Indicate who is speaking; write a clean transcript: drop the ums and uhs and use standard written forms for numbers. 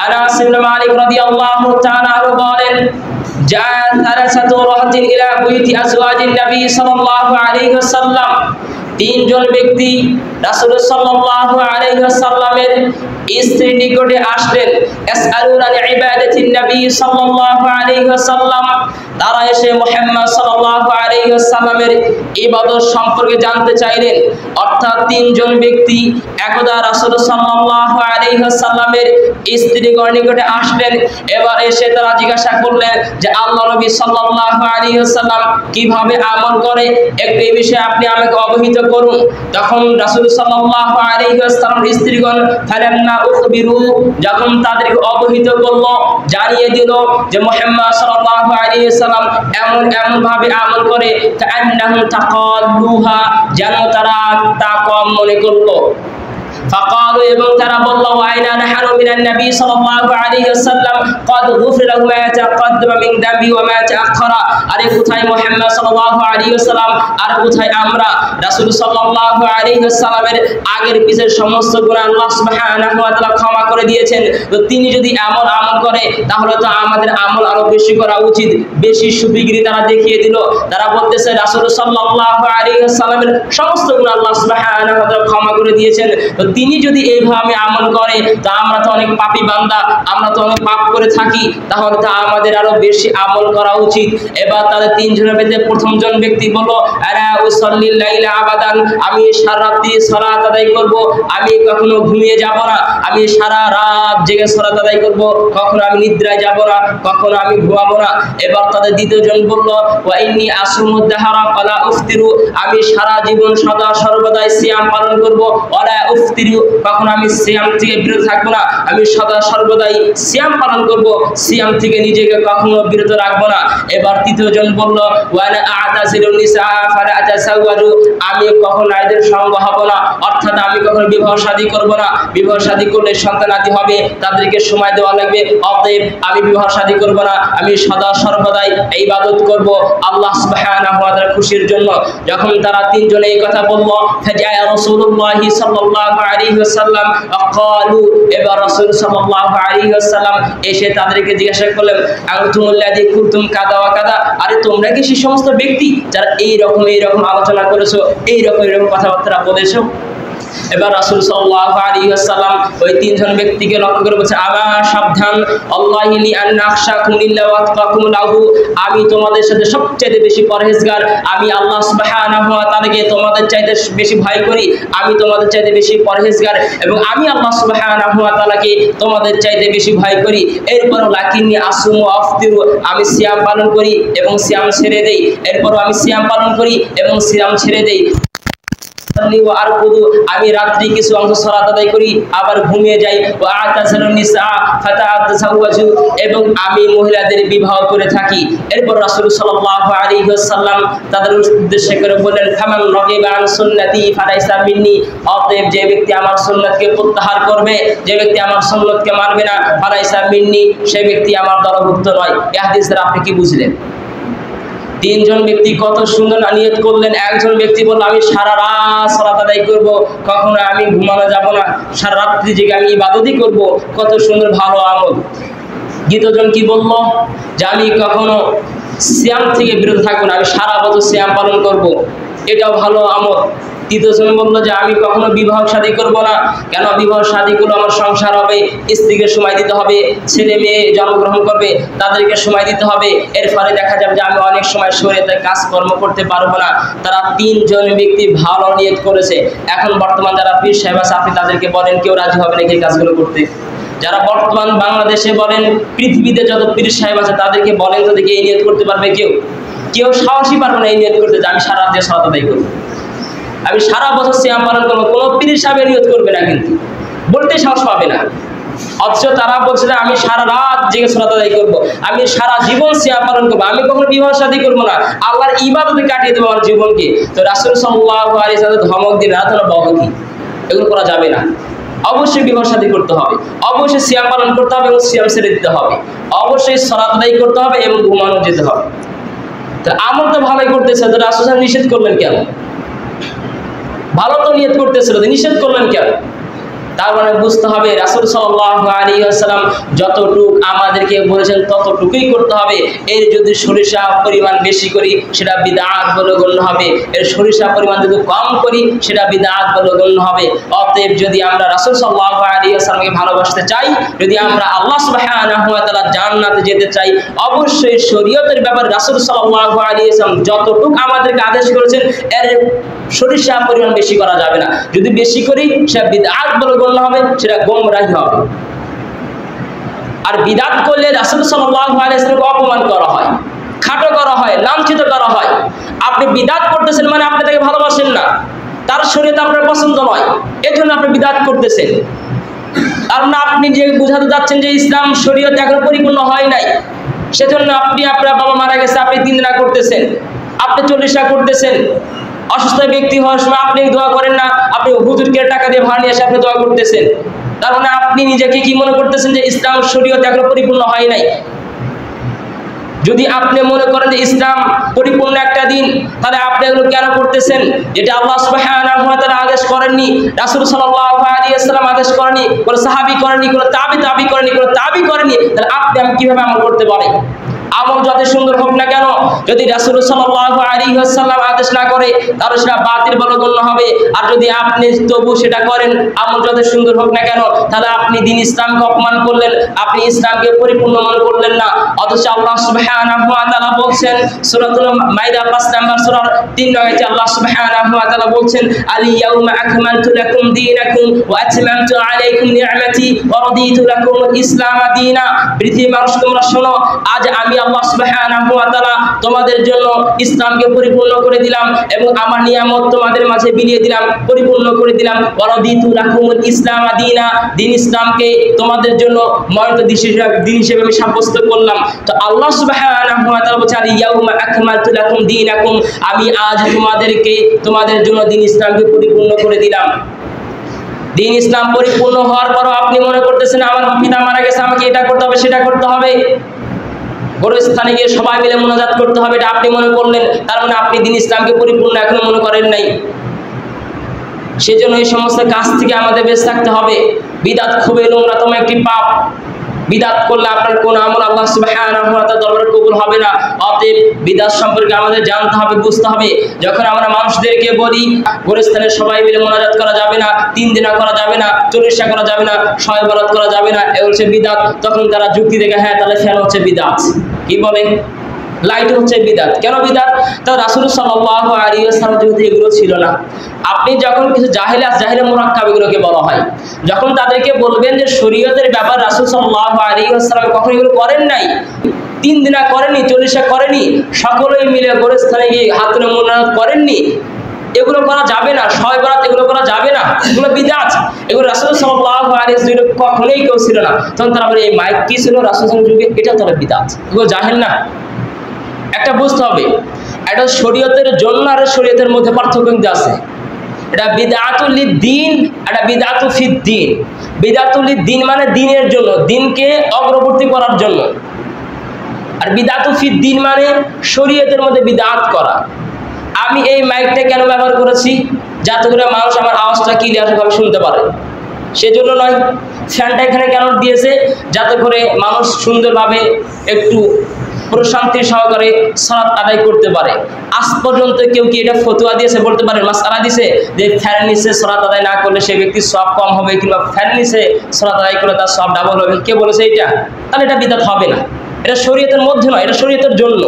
Speaker 1: আনাস ইবনে মালিক রাদিয়াল্লাহু তাআলা আনহু বলেন, জাআত সালাসাতু রাহাতিন ইলা বুয়ুতি আজওয়াজিন নবী সাল্লাল্লাহু আলাইহি ওয়াসাল্লাম, তিনজন ব্যক্তি রাসূল সাল্লাল্লাহু আলাইহি ওয়াসাল্লামের স্ত্রীর নিকটে আসলেন। ইয়াসআলুনা আন ইবাদাতিন নবী সাল্লাল্লাহু আলাইহি ওয়াসাল্লাম, তারা এসে মুহাম্মদ সাল্লাল্লাহু আলাইহি ওয়াসাল্লামের ইবাদত সম্পর্কে জানতে চাইলেন। অর্থাৎ তিনজন ব্যক্তি একদা রাসূল সাল্লাল্লাহু আলাইহি ওয়াসাল্লামের স্ত্রীগণ নিকটে আসলেন। এবার এসে তারা জিজ্ঞাসা করলেন যে আল্লাহ নবী সাল্লাল্লাহু আলাইহি ওয়াসাল্লাম কিভাবে আমল করে, একটু এই বিষয়ে আপনি আমাকে অবহিত করুন। তখন রাসূল সাল্লাল্লাহু আলাইহি ওয়াসাল্লামের স্ত্রীগণ ফালাম্মা উখবিরু, যখন তাদেরকে অবহিত করলো, জানিয়ে দিল যে মুহাম্মদ সাল্লাল্লাহু আলাইহি ওয়াসাল্লাম এমন ভাবে আমল করে কান্নাহুম তাকাল্লুহা, যেন তারা তা কম মনে করলো। ফাকালু, এবং তারা বলল, ওয়াইনা নাহনু মিনান নবী সাল্লাল্লাহু আলাইহি ওয়াসাল্লাম ক্বাদ গুফিরা লাহু মা তাকাদ্দামা মিন দামি ওয়া মা তাআখারা, আরে কোথায় মুহাম্মদ সাল্লাল্লাহু আলাইহি ওয়াসাল্লাম, আর কোথায় আমরা? রাসূল সাল্লাল্লাহু আলাইহি ওয়াসাল্লামের আগের পিছের সমস্ত গুনাহ আল্লাহ সুবহানাহু ওয়া তাআলা ক্ষমা করে দিয়েছেন। তো তিনি যদি এমন আমল করে তাহলে তো আমাদের আমল আরো বেশি করা উচিত। বেশি সুবিগিরি তারা দেখিয়ে দিল। তারা বলতেছে রাসূল সাল্লাল্লাহু আলাইহি ওয়াসাল্লামের সমস্ত গুনাহ আল্লাহ সুবহানাহু ওয়া তাআলা ক্ষমা করে দিয়েছেন। তো তিনি যদি এইভাবে আমল করে, তা আমরা তো অনেক পাপী বান্দা, আমরা তো অনেক পাপ করে থাকি, তাহলে তো আমাদের আরো বেশি আমল করা উচিত। এবার তাদের তিনজনের মধ্যে প্রথমজন ব্যক্তি বলল, আলা উসাল্লিল লাইলা আবাদান, আমি সারা রাত্রি সালাত আদায় করব, আমি কখনো ঘুমিয়ে যাব না, আমি সারা রাত জেগে সালাত আদায় করব, কখনো আমি নিদ্রায় যাব না, কখনো আমি ঘুমাবো না। এবার তাদের দ্বিতীয়জন বলল, ওয়া ইন্নী আসুমুদ দাহরা ওয়ালা উফতিরু, আমি সারা জীবন সদা সর্বদাই সিয়াম পালন করব, ওয়ালা উফতিরু, কখনো আমি সিয়াম থেকে বিরত থাকবো না, আমি সদা সর্বদাই সিয়াম পালন করব, সিয়াম থেকে নিজেকে কখনো বিরত রাখবো না। এবার তৃতীয়জন বলল, ওয়ালা আ'তাজিলুন নিসা ফালা আতাসাওয়াজু, আমি কখনো নারীদের সঙ্গ হব না, অর্থাৎ আমি কখনো বিবাহ শাদী করব না, বিবাহ শাদী করলে সন্তানাদি হবে, তাদেরকে সময় দেওয়া লাগবে, অতএব আমি বিবাহ শাদী করব না, আমি সদা সর্বদাই ইবাদত করব আল্লাহ সুবহানাহু ওয়া তাআলার খুশির জন্য। যখন তারা তিনজনে এই কথা বলল, ফাজা রাসূলুল্লাহ সাল্লাল্লাহু আলাইহি ওয়াসাল্লাম ক্বালু, এবার রাসূল সাল্লাল্লাহু আলাইহি ওয়াসাল্লাম এসে তাদেরকে জিজ্ঞাসা করলেন, আনতুমুল্লাযী কুনতুম কাদা ওয়া কাদা, আরে তোমরা কি সেই সমস্ত ব্যক্তি যারা এই রকম আলোচনা করেছো, এই রকম কথাবার্তা বলেছো? এবার রাসূল সাল্লাল্লাহু আলাইহি ওয়াসাল্লাম ওই তিনজন ব্যক্তিকে লক্ষ্য করে বলছে, আমার সাবধান, আল্লাহি লি আন আখশাকুম লিল্লাহি ওয়া আতকাকুম লাহু, আমি তোমাদের সাথে সবচেয়ে বেশি পরহেজগার, আমি আল্লাহ সুবহানাহু ওয়া তাআলাকে তোমাদের চাইতে বেশি ভয় করি, আমি তোমাদের চাইতে বেশি পরহেজগার, এবং আমি আল্লাহ সুবহানাহু ওয়া তাআলাকে তোমাদের চাইতে বেশি ভয় করি। এরপরও লাকিন্নী আসুমু ওয়া আফতিরু, আমি সিয়াম পালন করি এবং সিয়াম ছেড়ে দেই, এরপরও আমি সিয়াম পালন করি এবং সিয়াম ছেড়ে দেই। আমি রাত্রি কিছু অংশ সালাত আদায় করি, আবার ঘুমিয়ে যাই, ওয়া আ'তাজিলুন নিসা ফাতাযাওয়াজু, এবং আমি মহিলাদের বিবাহ করে থাকি। এরপর রাসূল সাল্লাল্লাহু আলাইহি ওয়াসাল্লাম তাদের উদ্দেশ্য করে বলেন, ফামান রাগিবা আন সুন্নতি ফালাইসা মিন্নি, অতএব যে ব্যক্তি আমার সুন্নাতকে প্রত্যাহার করবে, যে ব্যক্তি আমার সুন্নাতকে মানবে না, ফালাইসা মিন্নি, সেই ব্যক্তি আমার দলভুক্ত নয়। এই হাদিসের আপনি কি বুঝলেন? তিনজন ব্যক্তি কত সুন্দর নিয়ত করলেন। একজন ব্যক্তি বলল, আমি সারা রাত সালাত আদায় করব, কখনো আমি ঘুমানো যাব না, সারা রাত্রি জেগে আমি ইবাদতই করব, কত সুন্দর ভালো আমল। দ্বিতীয়জন কি বলল, যে আমি কখনো সিয়াম থেকে বিরত থাকবো না, আমি সারা বছর সিয়াম পালন করব, এটাও ভালো আমল। তৃতীয়জন বললো যে আমি কখনো বিবাহ শাদী করব না, কেন? বিবাহ শাদী করলে আমার সংসার হবে, স্ত্রীকে সময় দিতে হবে, ছেলে মেয়ে জন্মগ্রহণ করবে, তাদেরকে সময় দিতে হবে, এর ফলে দেখা যাবে যে আমি অনেক সময় শরীরে কাজকর্ম করতে পারবো না। তারা তিনজন ব্যক্তি ভালো নিয়ত করেছে। এখন বর্তমান যারা পীর সাহেব আছে, আপনি তাদেরকে বলেন, কেউ রাজি হবে নাকি এই কাজগুলো করতে? যারা বর্তমান বাংলাদেশে বলেন, পৃথিবীতে যত পীর সাহেব আছে তাদেরকে বলেন তো দেখি, এই নিয়ত করতে পারবে কেউ? কেউ সাহসী পারবে না এই নিয়ত করতে যে আমি সারা রাত সালাত আদায় করবো, আমি সারা বছর সিয়াম পালন করবো। কোনো পীর সাহেবের নিয়ত করবে না, কিন্তু বলতে সাহস পাবে না। অথচ তারা বলছে যে আমি সারা রাত জেগে সালাত আদায় করবো, আমি সারা জীবন সিয়াম পালন করবো, আমি কখনো বিবাহ শাদী করবো না, আল্লাহর ইবাদতে কাটিয়ে দেবো আমার জীবনকে। তো রাসূল সাল্লাল্লাহু আলাইহি ওয়াসাল্লাম ধমক দিয়ে রাত হলো বগতি, এগুলো করা যাবে না। অবশ্যই বিবাহ শাদী করতে হবে, অবশ্যই সিয়াম পালন করতে হবে এবং সিয়াম ছেড়ে দিতে হবে, অবশ্যই সালাত আদায় করতে হবে এবং ঘুমানো যেতে হবে। তো আমল তো ভালোই করতেছে, তো রাসূল সাল্লাল্লাহু নিষেধ করলেন কেন? ভালো তো নিয়ত করতেছিল, নিষেধ করলেন কেন? তার মানে বুঝতে হবে রাসূল সাল্লাল্লাহু আলাইহি ওয়াসাল্লাম যতটুকু আমাদেরকে বলেছেন ততটুকুই করতে হবে। এর যদি সরিষা পরিমাণ বেশি করি সেটা বিদআত বলে গণ্য হবে, এর সরিষা পরিমাণ যদি কম করি সেটা বিদআত বলে গণ্য হবে। অতএব যদি আমরা রাসূল সাল্লাল্লাহু আলাইহি ওয়াসাল্লামকে ভালোবাসতে চাই, যদি আমরা আল্লাহ সুবহানাহু ওয়া তাআলা জান্নাতে যেতে চাই, অবশ্যই শরীয়তের ব্যাপারে রাসূল সাল্লাল্লাহু আলাইহি ওয়াসাল্লাম যতটুকু আমাদেরকে আদেশ করেছেন এর সরিষা পরিমাণ বেশি করা যাবে না। যদি বেশি করি সেটা বিদআত বলে গণ্য হবে, সেটা গোমরাহি হবে। আর বিদআত করলে রাসূল সাল্লাল্লাহু আলাইহি ওয়াসাল্লামকে অপমান করা হয়, খাটো করা হয়, লাঞ্ছিত করা হয়। আপনি বিদআত করতেছেন মানে আপনি তাকে ভালোবাসেন না, তার শরীয়ত আপনার পছন্দ নয়, এজন্য আপনি বিদআত করতেছেন। আর না, আপনি যে বুঝাতে যাচ্ছেন যে ইসলাম শরীয়ত এখনো পরিপূর্ণ হয় নাই, সেজন্য আপনি আপনার বাবা মারা গেছে আপনি 3 দিন করতেছেন, আপনি 40 করতেছেন। অসুস্থ ব্যক্তি হওয়ার সময় আপনি দোয়া করেন না, আপনি হুজুরকে টাকা দিয়ে ভাড়া নিয়ে এসে আপনি দোয়া করতেছেন। তার মানে আপনি নিজেকে কি মনে করতেছেন যে ইসলাম শরীয়ত এখনো পরিপূর্ণ হয় নাই। যদি আপনি মনে করেন যে ইসলাম পরিপূর্ণ একটা দিন, তাহলে আপনি এগুলো কেন করতেছেন? যেটা আল্লাহ সুবহানাহু ওয়া তাআলা আদেশ করেননি, রাসূল সাল্লাল্লাহু আলাইহি ওয়াসাল্লাম আদেশ করেননি, কোন সাহাবী করেননি, কোন তাবি করেননি, কোন তাবি করেননি, তাহলে আপনি আমি কিভাবে আমল করতে পারি? আমল যত সুন্দর হোক না কেন, যদি রাসূল সাল্লাল্লাহু আলাইহি ওয়াসাল্লাম আদেশ না করে তাহলে সেটা বাতিল বলে গণ্য হবে। আর যদি আপনি তবু সেটা করেন, আমল যত সুন্দর হোক না কেন, তাহলে আপনি দ্বীন ইসলামকে অপমান করলেন, আপনি ইসলামকে পরিপূর্ণ মনে করলেন না। অথচ আল্লাহ সুবহানাহু ওয়া তাআলা বলছেন সূরাতুল মাইদা 5 নম্বর সূরার 3 আয়াতে আল্লাহ সুবহানাহু ওয়া তাআলা বলছেন, আল ইয়াউমা আকমালতু লাকুম দীনাকুম ওয়া আতমামতু আলাইকুম নি'মাতি ওয়া রাদিতু লাকুমুল ইসলাম দীনা। পৃথিবীর মানুষ তোমরা শোনো, আজ আমি আল্লাহ সুবহানাহু ওয়া তাআলা তোমাদের জন্য ইসলামকে পরিপূর্ণ করে দিলাম এবং আমার নিয়ামত তোমাদের মাঝে বিলিয়ে দিলাম, পরিপূর্ণ করে দিলাম। ওয়া রাদিতু লাকুমুল ইসলাম দীনা, দ্বীন ইসলামকে তোমাদের জন্য মনোনীত দ্বীন হিসেবে আমি সাব্যস্ত করলাম। তো আল্লাহ সুবহানাহু ওয়া তাআলা বলেন, ইয়াউমা আকমালতু লাকুম দীনাকুম, আমি আজ তোমাদের জন্য দ্বীন ইসলামকে পরিপূর্ণ করে দিলাম। দ্বীন ইসলাম পরিপূর্ণ হওয়ার পরও আপনি মনে করতেছেন আমার পিতা মারা গেছে, আমাকে এটা করতে হবে সেটা করতে হবে, বড় স্থানে গিয়ে সবাই মিলে মুনাজাত করতে হবে, এটা আপনি মনে করলেন। তার মানে আপনি দ্বীন ইসলামকে পরিপূর্ণ এখনো মনে করেন নাই। সেজন্য এই সমস্ত কাজ থেকে আমাদের বেঁচে থাকতে হবে। বিদআত খুবই নোংরাতম একটি পাপ। বিদআত করলে আপনার কোন আমল আল্লাহ সুবহানাহু ওয়া তাআলার দরবারে কবুল হবে না। অতএব বিদআত সম্পর্কে আমাদের জানতে হবে, বুঝতে হবে। যখন আমরা মানুষদেরকে বলি গোরস্থানে সবাই মিলে মুনাজাত করা যাবে না, 3 দিন করা যাবে না, 40 করা যাবে না, শবে বরাত করা যাবে না, এ হচ্ছে বিদআত, তখন তারা যুক্তি দেখে হ্যাঁ তাহলে ফ্যান হচ্ছে বিদআত। কি বলে? লাইট হচ্ছে বিদআত। কেন বিদআত? তো রাসূল সাল্লাল্লাহু আলাইহি ওয়াসাল্লাম যেহেতু এগুলো ছিল না। আপনি যখন কিছু জাহিলে মুরাক্কাব এগুলোকে বলা হয়, যখন তাদেরকে বলবেন যে শরীয়তের ব্যাপার রাসূল সাল্লাল্লাহু আলাইহি ওয়াসাল্লাম কখনো এগুলো করেন নাই, 3 দিন করেনি, 40 করেনি, সকলেই মিলে গোরস্থানে গিয়ে হাত তুলে মুনাজাত করেননি, এগুলো করা যাবে না। শবে বরাত এগুলো করা যাবে না, এগুলো বিদআত। এগুলো রাসূল সাল্লাল্লাহু আলাইহি ওয়াসাল্লাম কখনোই কেউ ছিল না। তখন তারা বলে এই মাইক কি ছিল রাসূলের যুগে, এটা তো বিদআত। এগুলো জাহেল না। একটা বুঝতে হবে, এটা শরীয়তের জন্য আর শরীয়তের মধ্যে পার্থক্য কিন্তু আছে। এটা বিদআতুল লিদ্দীন, এটা বিদআতু ফিদ্দীন। বিদআতুল লিদ্দীন মানে দ্বীনের জন্য, দ্বীনকে অগ্রবর্তী করার জন্য। আর বিদআতু ফিদ্দীন মানে শরীয়তের মধ্যে বিদআত করা। আমি এই মাইকটা কেন ব্যবহার করেছি? যাতে করে মানুষ আমার আওয়াজটা ক্লিয়ারভাবে শুনতে পারে, সেজন্য নয়। ফ্যানটা এখানে কেন দিয়েছে? যাতে করে মানুষ সুন্দরভাবে একটু প্রশান্তি সহকারে সালাত আদায় করতে পারে। আজ পর্যন্ত কেউ কি এটা ফতোয়া দিয়েছে, বলতে পারে মাসআলা দিয়েছে যে ফ্যান নিচে সালাত আদায় না করলে সেই ব্যক্তির সওয়াব কম হবে, কিংবা ফ্যান নিচে সালাত আদায় করলে তার সওয়াব ডাবল হবে? কে বলেছে এটা? তাহলে এটা বিদআত হবে না। এটা শরীয়তের মধ্যে নয়, এটা শরীয়তের জন্য।